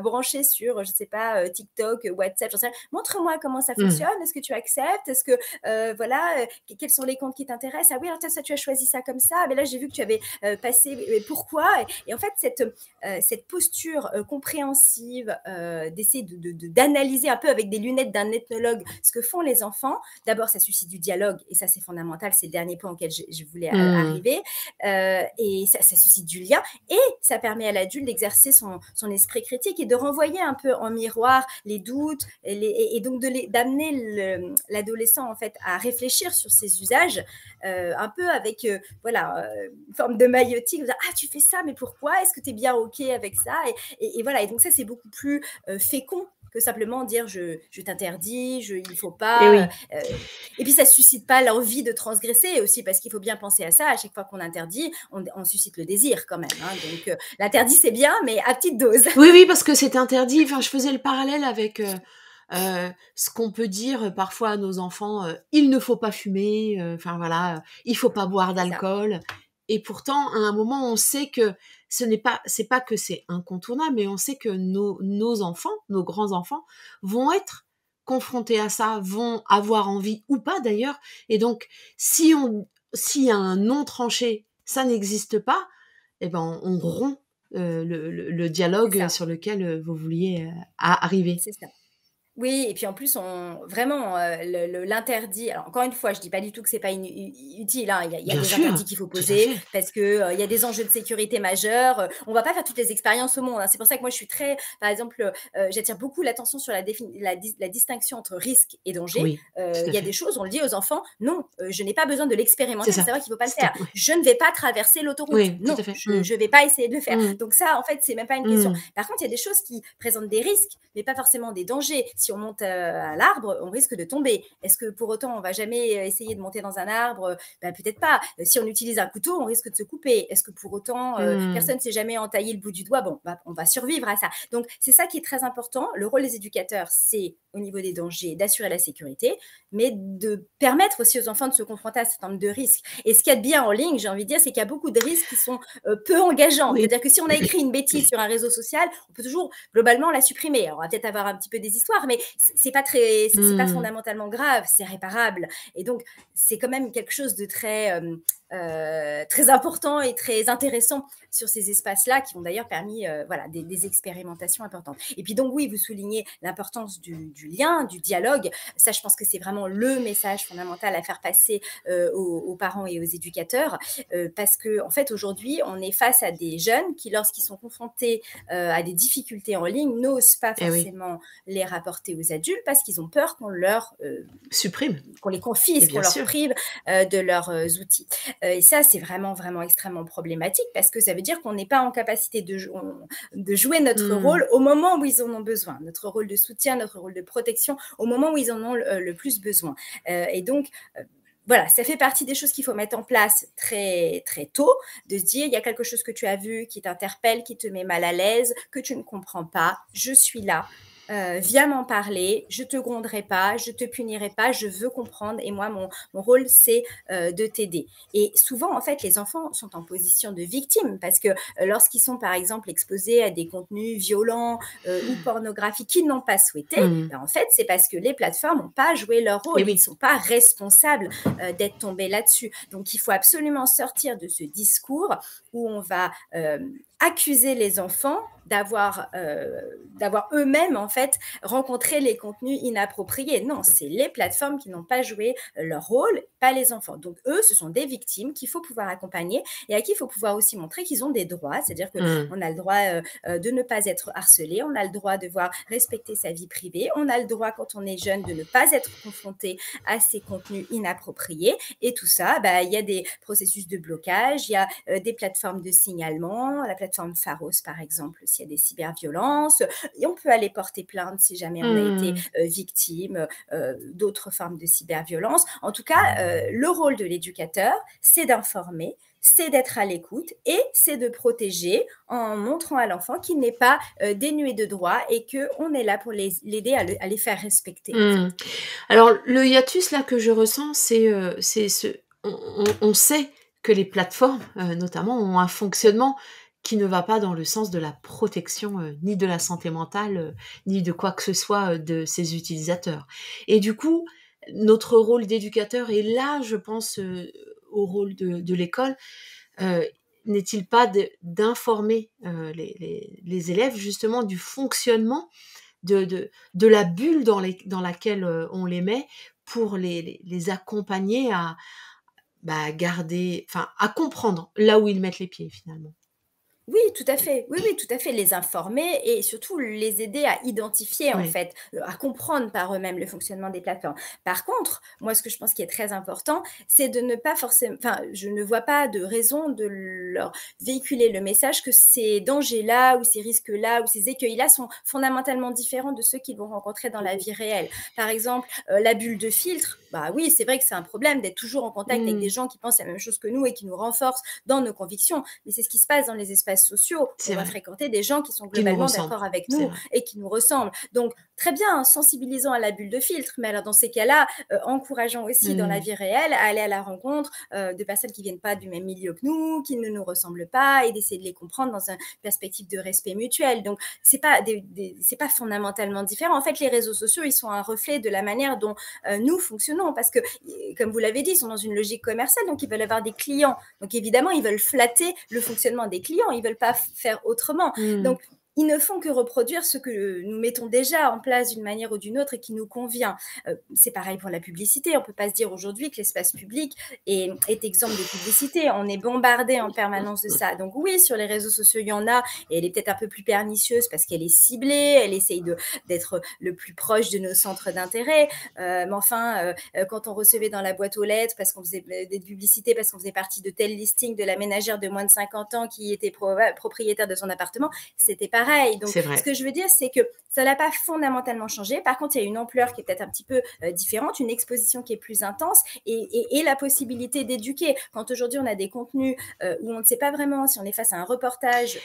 Speaker 2: branché sur, je sais pas, TikTok, WhatsApp, j'en sais rien. Montre-moi comment ça
Speaker 1: Mmh.
Speaker 2: fonctionne. Est-ce que tu acceptes? Est-ce que voilà, quels sont les comptes qui t'intéressent? Ah oui, alors ça, tu as choisi ça comme ça. Mais là, j'ai vu que tu avais passé. Mais pourquoi? Et en fait, cette posture compréhensive, d'essayer d'analyser un peu avec des lunettes d'un ethnologue ce que font les enfants. D'abord, ça suscite du dialogue, et ça, c'est fondamental. C'est le dernier point auquel je voulais
Speaker 1: Mmh.
Speaker 2: arriver. Et ça suscite du lien, et ça permet à l'adulte d'exercer son esprit critique et de renvoyer un peu en miroir les doutes, et donc d'amener l'adolescent en fait à réfléchir sur ses usages, un peu avec voilà, une forme de maïotique. Ah, tu fais ça, mais pourquoi? Est-ce que tu es bien OK avec ça? Et voilà, et donc ça, c'est beaucoup plus fécond que simplement dire je t'interdis, il faut
Speaker 1: Et
Speaker 2: pas.
Speaker 1: oui.
Speaker 2: Et puis ça suscite pas l'envie de transgresser aussi, parce qu'il faut bien penser à ça. À chaque fois qu'on interdit, on suscite le désir quand même. Hein. Donc l'interdit, c'est bien, mais à petite dose.
Speaker 1: Oui, oui, parce que c'est interdit. Enfin, je faisais le parallèle avec, ce qu'on peut dire parfois à nos enfants, «Il ne faut pas fumer», enfin voilà, «Il faut pas boire
Speaker 2: C'est ça.
Speaker 1: d'alcool», et pourtant, à un moment, on sait que c'est pas que c'est incontournable, mais on sait que nos enfants, nos grands-enfants vont être confrontés à ça, vont avoir envie ou pas d'ailleurs, et donc s'il y a un non tranché, ça n'existe pas, et ben, on rompt le
Speaker 2: C'est
Speaker 1: dialogue
Speaker 2: ça.
Speaker 1: sur lequel, vous vouliez, arriver.
Speaker 2: C'est ça. Oui et puis en plus on vraiment, l'interdit alors encore une fois, je dis pas du tout que c'est pas utile, hein. Il y a
Speaker 1: Bien
Speaker 2: des interdits
Speaker 1: sûr,
Speaker 2: qu'il faut
Speaker 1: tout à
Speaker 2: poser
Speaker 1: fait.
Speaker 2: parce que, il y a des enjeux de sécurité majeurs, on va pas faire toutes les expériences au monde, hein. C'est pour ça que moi je suis très par exemple, j'attire beaucoup l'attention sur la distinction entre risque et danger.
Speaker 1: Oui, tout
Speaker 2: Il
Speaker 1: à
Speaker 2: y a des
Speaker 1: fait.
Speaker 2: choses, on le dit aux enfants: «Non, je n'ai pas besoin de
Speaker 1: C'est
Speaker 2: l'expérimenter pour
Speaker 1: ça.
Speaker 2: savoir qu'il faut pas le faire.
Speaker 1: Stop, oui.
Speaker 2: Je ne vais pas traverser l'autoroute.
Speaker 1: Oui, tout
Speaker 2: Non,
Speaker 1: à fait.
Speaker 2: je
Speaker 1: Mmh.
Speaker 2: je vais pas essayer de le faire».
Speaker 1: Mmh.
Speaker 2: Donc ça, en fait, c'est même pas une question.
Speaker 1: Mmh.
Speaker 2: Par contre, il y a des choses qui présentent des risques, mais pas forcément des dangers. Si on monte, à l'arbre, on risque de tomber. Est-ce que pour autant on va jamais essayer de monter dans un arbre? Bah, peut-être pas. Si on utilise un couteau, on risque de se couper. Est-ce que pour autant,
Speaker 1: Mmh.
Speaker 2: personne ne s'est jamais entaillé le bout du doigt? Bon, bah, on va survivre à ça. Donc c'est ça qui est très important. Le rôle des éducateurs, c'est au niveau des dangers, d'assurer la sécurité, mais de permettre aussi aux enfants de se confronter à un certain nombre de risques. Et ce qu'il y a de bien en ligne, j'ai envie de dire, c'est qu'il y a beaucoup de risques qui sont peu engageants.
Speaker 1: Oui.
Speaker 2: C'est-à-dire que si on a écrit une bêtise sur un réseau social, on peut toujours globalement la supprimer. Alors, on va peut-être avoir un petit peu des histoires, mais c'est pas très, c'est pas
Speaker 1: Mmh.
Speaker 2: fondamentalement grave, c'est réparable. Et donc, c'est quand même quelque chose de très, très important et très intéressant sur ces espaces-là qui ont d'ailleurs permis voilà, des expérimentations importantes. Et puis donc oui, vous soulignez l'importance du lien, du dialogue. Ça, je pense que c'est vraiment le message fondamental à faire passer aux parents et aux éducateurs parce que en fait aujourd'hui, on est face à des jeunes qui, lorsqu'ils sont confrontés à des difficultés en ligne, n'osent pas
Speaker 1: Eh oui.
Speaker 2: forcément les rapporter aux adultes parce qu'ils ont peur
Speaker 1: Supprime.
Speaker 2: qu'on les
Speaker 1: Et
Speaker 2: confisque, qu'on
Speaker 1: bien
Speaker 2: leur
Speaker 1: sûr.
Speaker 2: prive de leurs outils. Et ça, c'est vraiment, vraiment extrêmement problématique parce que ça veut dire qu'on n'est pas en capacité de jouer notre
Speaker 1: Mmh.
Speaker 2: rôle au moment où ils en ont besoin, notre rôle de soutien, notre rôle de protection, au moment où ils en ont le plus besoin. Et donc, voilà, ça fait partie des choses qu'il faut mettre en place très, très tôt, de se dire, il y a quelque chose que tu as vu qui t'interpelle, qui te met mal à l'aise, que tu ne comprends pas, je suis là. Viens m'en parler, je te gronderai pas, je te punirai pas, je veux comprendre et moi mon rôle c'est de t'aider. Et souvent en fait les enfants sont en position de victime parce que lorsqu'ils sont par exemple exposés à des contenus violents ou pornographiques qu'ils n'ont pas souhaité,
Speaker 1: Mmh.
Speaker 2: ben, en fait c'est parce que les plateformes n'ont pas joué leur
Speaker 1: Eh
Speaker 2: rôle, ils ne
Speaker 1: oui.
Speaker 2: sont pas responsables d'être tombés là-dessus. Donc il faut absolument sortir de ce discours où on va accuser les enfants d'avoir eux-mêmes en fait rencontré les contenus inappropriés. Non, c'est les plateformes qui n'ont pas joué leur rôle, pas les enfants. Donc eux, ce sont des victimes qu'il faut pouvoir accompagner et à qui il faut pouvoir aussi montrer qu'ils ont des droits, c'est-à-dire
Speaker 1: Mmh.
Speaker 2: qu'on a le droit de ne pas être harcelé, on a le droit de devoir respecter sa vie privée, on a le droit quand on est jeune de ne pas être confronté à ces contenus inappropriés et tout ça, bah, il y a des processus de blocage, il y a des plateformes de signalement, la plateforme Pharos par exemple, s'il y a des cyberviolences, et on peut aller porter plainte si jamais on a été
Speaker 1: Mmh.
Speaker 2: victime d'autres formes de cyberviolence. En tout cas, le rôle de l'éducateur, c'est d'informer, c'est d'être à l'écoute et c'est de protéger en montrant à l'enfant qu'il n'est pas dénué de droits et qu'on est là pour l'aider à les faire respecter en
Speaker 1: Mmh.
Speaker 2: fait.
Speaker 1: Alors le hiatus là que je ressens, c'est ce on sait que les plateformes, notamment, ont un fonctionnement qui ne va pas dans le sens de la protection, ni de la santé mentale, ni de quoi que ce soit, de ses utilisateurs. Et du coup, notre rôle d'éducateur et là, je pense, au rôle de l'école, heu, n'est-il pas d'informer, les élèves justement du fonctionnement de la bulle dans laquelle, on les met pour les accompagner à, bah, garder enfin, à comprendre là où ils mettent les pieds finalement.
Speaker 2: Oui, tout à fait. Oui, oui, tout à fait. Les informer et surtout les aider à identifier, en
Speaker 1: Ouais.
Speaker 2: fait, à comprendre par eux-mêmes le fonctionnement des plateformes. Par contre, moi, ce que je pense qui est très important, c'est de ne pas forcément, enfin, je ne vois pas de raison de leur véhiculer le message que ces dangers-là ou ces risques-là ou ces écueils-là sont fondamentalement différents de ceux qu'ils vont rencontrer dans la vie réelle. Par exemple, la bulle de filtre, bah oui, c'est vrai que c'est un problème d'être toujours en contact avec des
Speaker 1: Mmh.
Speaker 2: gens qui pensent la même chose que nous et qui nous renforcent dans nos convictions. Mais c'est ce qui se passe dans les espaces sociaux. On
Speaker 1: C'est
Speaker 2: va
Speaker 1: vrai,
Speaker 2: fréquenter des gens qui sont
Speaker 1: qui nous
Speaker 2: globalement
Speaker 1: ressemble,
Speaker 2: d'accord avec
Speaker 1: c'est
Speaker 2: nous
Speaker 1: vrai.
Speaker 2: et qui nous ressemblent. Donc, très bien, sensibilisons à la bulle de filtre, mais alors dans ces cas-là, encourageons aussi dans la
Speaker 1: Mmh.
Speaker 2: vie réelle à aller à la rencontre de personnes qui viennent pas du même milieu que nous, qui ne nous ressemblent pas, et d'essayer de les comprendre dans une perspective de respect mutuel. Donc, c'est pas fondamentalement différent. En fait, les réseaux sociaux, ils sont un reflet de la manière dont nous fonctionnons, parce que, comme vous l'avez dit, ils sont dans une logique commerciale, donc ils veulent avoir des clients. Donc évidemment, ils veulent flatter le fonctionnement des clients, ils veulent pas faire autrement.
Speaker 1: Mmh.
Speaker 2: Donc ils ne font que reproduire ce que nous mettons déjà en place d'une manière ou d'une autre et qui nous convient. C'est pareil pour la publicité. On ne peut pas se dire aujourd'hui que l'espace public est exempt de publicité. On est bombardé en permanence de ça. Donc oui, sur les réseaux sociaux, il y en a, et elle est peut-être un peu plus pernicieuse parce qu'elle est ciblée, elle essaye d'être le plus proche de nos centres d'intérêt. Mais enfin, quand on recevait dans la boîte aux lettres, parce qu'on faisait des publicités, parce qu'on faisait partie de tel listing de la ménagère de moins de 50 ans qui était propriétaire de son appartement, c'était pareil. Donc,
Speaker 1: C'est
Speaker 2: ce
Speaker 1: vrai.
Speaker 2: que je veux dire, c'est que ça n'a pas fondamentalement changé. Par contre, il y a une ampleur qui est peut-être un petit peu différente, une exposition qui est plus intense et la possibilité d'éduquer. Quand aujourd'hui, on a des contenus où on ne sait pas vraiment si on est face à un reportage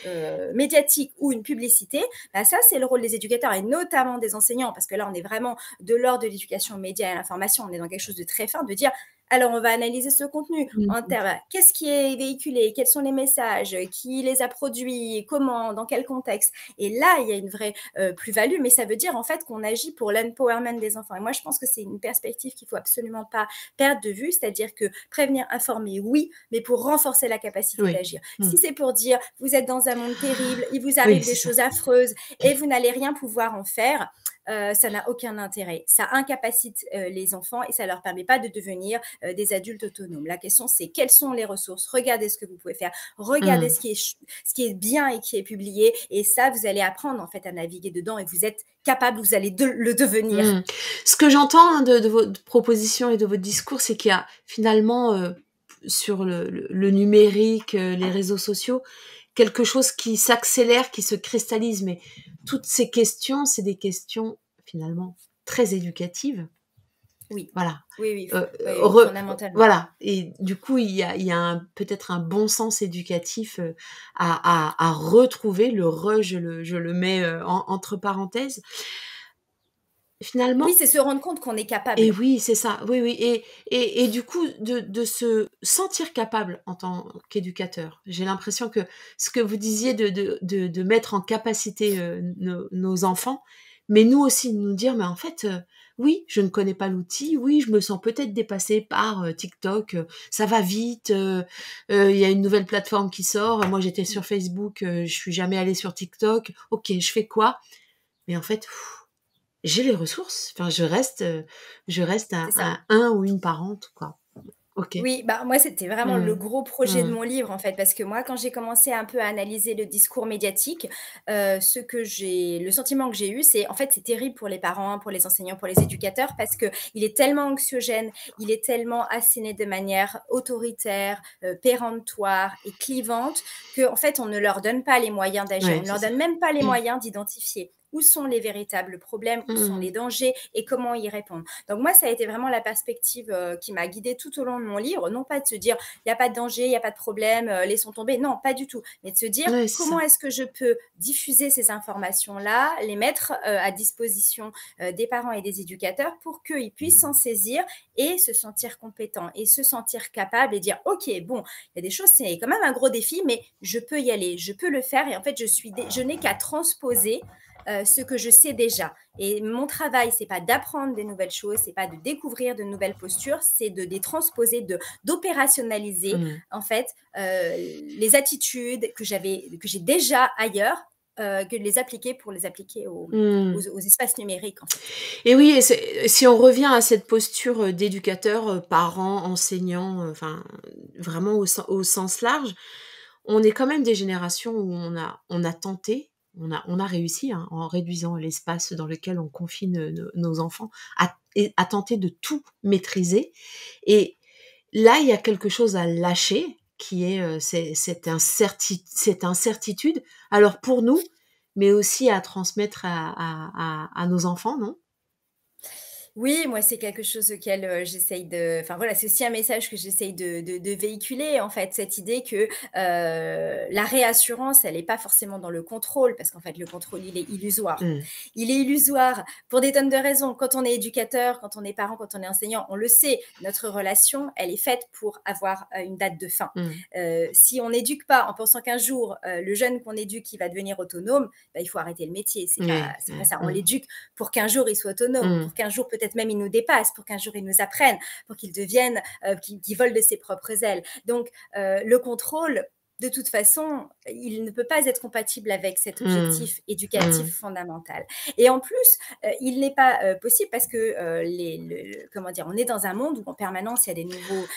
Speaker 2: médiatique ou une publicité, bah ça, c'est le rôle des éducateurs et notamment des enseignants, parce que là, on est vraiment de l'ordre de l'éducation aux médias et à l'information. On est dans quelque chose de très fin, de dire alors, on va analyser ce contenu en
Speaker 1: Mmh.
Speaker 2: termes, qu'est-ce qui est véhiculé, quels sont les messages, qui les a produits, comment, dans quel contexte. Et là, il y a une vraie plus-value, mais ça veut dire en fait qu'on agit pour l'empowerment des enfants. Et moi, je pense que c'est une perspective qu'il ne faut absolument pas perdre de vue, c'est-à-dire que prévenir, informer, oui, mais pour renforcer la capacité
Speaker 1: Oui.
Speaker 2: d'agir.
Speaker 1: Mmh.
Speaker 2: Si c'est pour dire, vous êtes dans un monde terrible, il vous
Speaker 1: Oui,
Speaker 2: arrive des
Speaker 1: c'est ça.
Speaker 2: choses affreuses et vous n'allez rien pouvoir en faire, ça n'a aucun intérêt. Ça incapacite les enfants et ça ne leur permet pas de devenir des adultes autonomes. La question, c'est quelles sont les ressources? Regardez ce que vous pouvez faire. Regardez
Speaker 1: Mmh.
Speaker 2: ce qui est bien et qui est publié. Et ça, vous allez apprendre en fait à naviguer dedans et vous êtes capable, vous allez le devenir.
Speaker 1: Mmh. Ce que j'entends, hein, de votre proposition et de votre discours, c'est qu'il y a finalement, sur le numérique, les réseaux sociaux, quelque chose qui s'accélère, qui se cristallise. Mais toutes ces questions, c'est des questions finalement très éducatives.
Speaker 2: Oui,
Speaker 1: Voilà.
Speaker 2: oui, oui,
Speaker 1: Heu,
Speaker 2: oui,
Speaker 1: re
Speaker 2: fondamentalement.
Speaker 1: voilà, et du coup, il y a peut-être un bon sens éducatif, à retrouver. Le «re», je le mets, entre parenthèses.
Speaker 2: Oui,
Speaker 1: Finalement.
Speaker 2: c'est se rendre compte qu'on est
Speaker 1: Et
Speaker 2: capable.
Speaker 1: oui, c'est ça, oui, oui, et du coup, de se sentir capable en tant qu'éducateur. J'ai l'impression que ce que vous disiez de mettre en capacité, nos enfants, mais nous aussi de nous dire: «Mais en fait, oui, je ne connais pas l'outil, oui, je me sens peut-être dépassée par, TikTok, ça va vite, il y a une nouvelle plateforme qui sort, moi j'étais sur Facebook, je suis jamais allée sur TikTok, OK, je fais quoi?» Mais en fait, j'ai les ressources, enfin je reste un
Speaker 2: C'est ça.
Speaker 1: un un ou une parente, quoi. OK.
Speaker 2: Oui, bah, moi, c'était vraiment le
Speaker 1: Mmh.
Speaker 2: gros projet de
Speaker 1: Mmh.
Speaker 2: mon livre, en fait, parce que moi, quand j'ai commencé un peu à analyser le discours médiatique, le sentiment que j'ai eu, c'est en fait, c'est terrible pour les parents, pour les enseignants, pour les éducateurs, parce que il est tellement anxiogène, il est tellement asséné de manière autoritaire, péremptoire et clivante qu'en fait, on ne leur donne pas les moyens d'agir. On
Speaker 1: Ouais,
Speaker 2: ne
Speaker 1: c'est
Speaker 2: leur
Speaker 1: ça.
Speaker 2: donne même pas les
Speaker 1: Mmh.
Speaker 2: moyens d'identifier où sont les véritables problèmes, où sont les
Speaker 1: Mmh.
Speaker 2: dangers et comment y répondre. Donc moi, ça a été vraiment la perspective qui m'a guidée tout au long de mon livre, non pas de se dire il n'y a pas de danger, il n'y a pas de problème, laissons tomber, non, pas du tout, mais de se dire
Speaker 1: Ouais, c'est
Speaker 2: comment
Speaker 1: ça.
Speaker 2: est-ce que je peux diffuser ces informations-là, les mettre à disposition des parents et des éducateurs pour qu'ils puissent s'en saisir et se sentir compétents et se sentir capables et dire ok, bon, il y a des choses, c'est quand même un gros défi, mais je peux y aller, je peux le faire et en fait, je n'ai qu'à transposer ce que je sais déjà. Et mon travail, c'est pas d'apprendre des nouvelles choses, c'est pas de découvrir de nouvelles postures, c'est de les transposer, d'opérationnaliser
Speaker 1: Mmh.
Speaker 2: en fait les attitudes que j'ai déjà ailleurs, que de les appliquer pour les appliquer
Speaker 1: Mmh.
Speaker 2: aux espaces numériques en fait.
Speaker 1: Et oui, et si on revient à cette posture, d'éducateur, parent, enseignant, enfin, vraiment au sens large, on est quand même des générations où on a tenté, on a réussi, hein, en réduisant l'espace dans lequel on confine, nos enfants, à tenter de tout maîtriser, et là, il y a quelque chose à lâcher qui est, cette incertitude, alors pour nous, mais aussi à transmettre à nos enfants, non?
Speaker 2: Oui, moi, c'est quelque chose auquel, j'essaye de enfin, voilà, c'est aussi un message que j'essaye de véhiculer, en fait. Cette idée que, la réassurance, elle est pas forcément dans le contrôle, parce qu'en fait, le contrôle, il est illusoire.
Speaker 1: Mmh.
Speaker 2: Il est illusoire pour des tonnes de raisons. Quand on est éducateur, quand on est parent, quand on est enseignant, on le sait, notre relation, elle est faite pour avoir, une date de fin.
Speaker 1: Mmh.
Speaker 2: Si on n'éduque pas en pensant qu'un jour, le jeune qu'on éduque, il va devenir autonome, bah, il faut arrêter le métier.
Speaker 1: Oui,
Speaker 2: C'est pas
Speaker 1: ouais.
Speaker 2: ça. On
Speaker 1: Mmh.
Speaker 2: l'éduque pour qu'un jour il soit autonome,
Speaker 1: Mmh.
Speaker 2: pour qu'un jour peut-être même il nous dépasse, pour qu'un jour il nous apprenne, pour qu'il devienne, qu'il vole de ses propres ailes. Donc le contrôle, de toute façon, il ne peut pas être compatible avec cet
Speaker 1: Mmh.
Speaker 2: objectif
Speaker 1: Mmh.
Speaker 2: éducatif fondamental. Et en plus, il n'est pas, possible parce que, comment dire? On est dans un monde où en permanence, il y a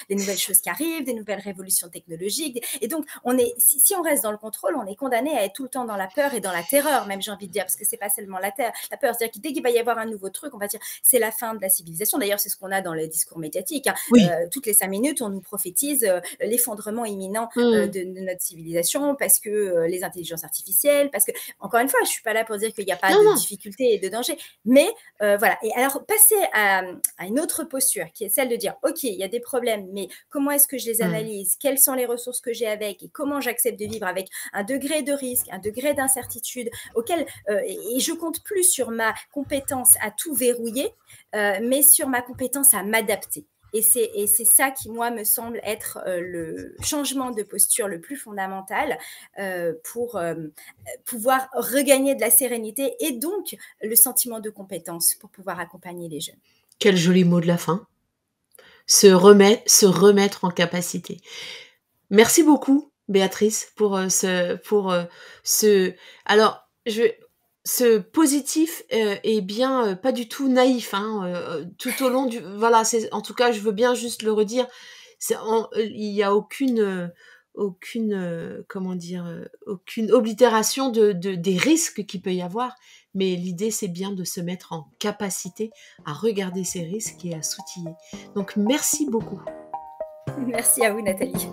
Speaker 2: des nouvelles choses qui arrivent, des nouvelles révolutions technologiques et donc si on reste dans le contrôle, on est condamné à être tout le temps dans la peur et dans la terreur même, j'ai envie de dire, parce que c'est pas seulement la peur. C'est-à-dire que dès qu'il va y avoir un nouveau truc, on va dire: «C'est la fin de la civilisation». D'ailleurs, c'est ce qu'on a dans les discours médiatiques, hein.
Speaker 1: Oui.
Speaker 2: Toutes les 5 minutes, on nous prophétise, l'effondrement imminent
Speaker 1: Mmh.
Speaker 2: de notre civilisation parce que les intelligences artificielles, parce que, encore une fois, je suis pas là pour dire qu'il n'y a pas
Speaker 1: Non,
Speaker 2: de
Speaker 1: non.
Speaker 2: difficultés et de dangers, mais voilà. Et alors, passer à une autre posture qui est celle de dire, OK, il y a des problèmes, mais comment est-ce que je les
Speaker 1: Mmh.
Speaker 2: analyse? Quelles sont les ressources que j'ai avec et comment j'accepte de vivre avec un degré de risque, un degré d'incertitude auquel, et je compte plus sur ma compétence à tout verrouiller, mais sur ma compétence à m'adapter. Et c'est ça qui, moi, me semble être le changement de posture le plus fondamental pour pouvoir regagner de la sérénité et donc le sentiment de compétence pour pouvoir accompagner les jeunes.
Speaker 1: Quel joli mot de la fin. Se remettre en capacité. Merci beaucoup, Béatrice, ce alors je ce positif, est bien, pas du tout naïf, hein, tout au long du voilà, c'est en tout cas, je veux bien juste le redire. Il y a aucune, comment dire? Aucune oblitération de des risques qu'il peut y avoir, mais l'idée, c'est bien de se mettre en capacité à regarder ces risques et à s'outiller. Donc merci beaucoup.
Speaker 2: Merci à vous, Nathalie.